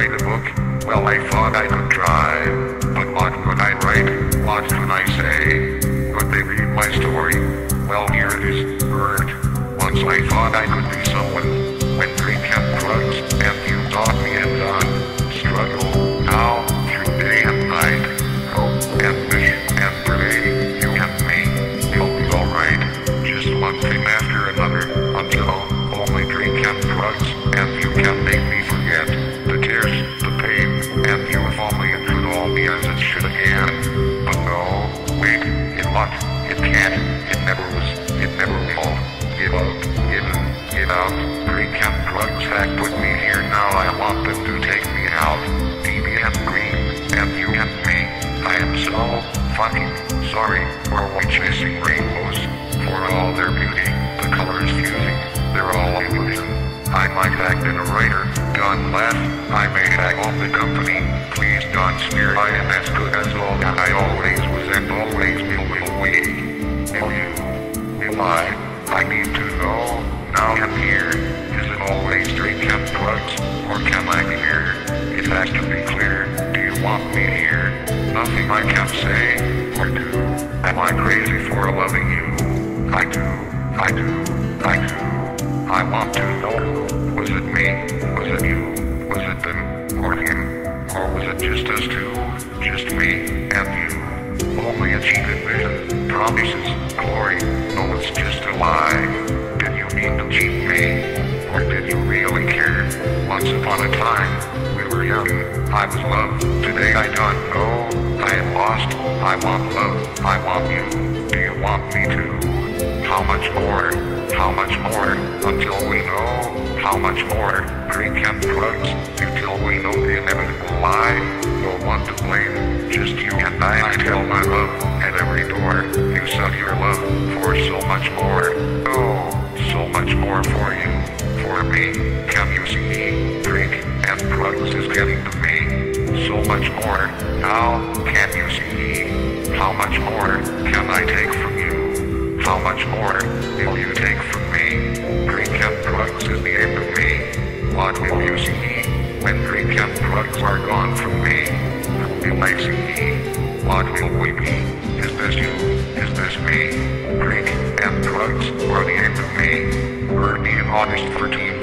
write a book? Well, I thought I could try. But what could I write? What could I say? Could they read my story? Well, here it is, Bert. Once I thought I could be someone. When drink and drugs, and you taught me and done. Struggle, now, through day and night. Hope and wish and pray. You and me, we'll be alright. Just one thing after another, until only drink and drugs, and you can make me forget the tears, the pain, and you if only it could all be as it should again. But no, wait, it what? It can't, it never was, it never will. Give up, get out, drink and drugs that put me here now. I want them to take me out. DB and green, and you and me. I am so fucking sorry for white chasing rainbows, for all their beauty, the colors fusing, they're all illusion. I might act in a writer, don't laugh, I may hang on the company, please don't sneer. I am as good as all that I always was and always will we. Will you? Will I need to know, now and here, is it always drink and drugs, or can I be here? It has to be clear, do you want me here? Nothing I can say, or do, am I crazy for loving you? I do. I want to know, was it me, was it you, was it them, or him, or was it just us two, just me, and you? Only a cheated vision, promises, glory, no it's just a lie. Did you mean to cheat me, or did you really care? Once upon a time, we were young, I was loved, today I don't know, I am lost, I want love, I want you, do you want me to? How much more, until we know, how much more, drink and drugs, until we know the inevitable lie, no one to blame, just you and I tell my love, at every door, you sell your love, for so much more, oh, so much more for you, for me, can you see, drink and drugs is getting to me, so much more, now, can you see, how much more, can I take from you? How much more will you take from me? Drink and drugs is the end of me. What will you see when drink and drugs are gone from me? Who will I see? What will we be? Is this you? Is this me? Drink and drugs or the end of me? Bernie and August 13.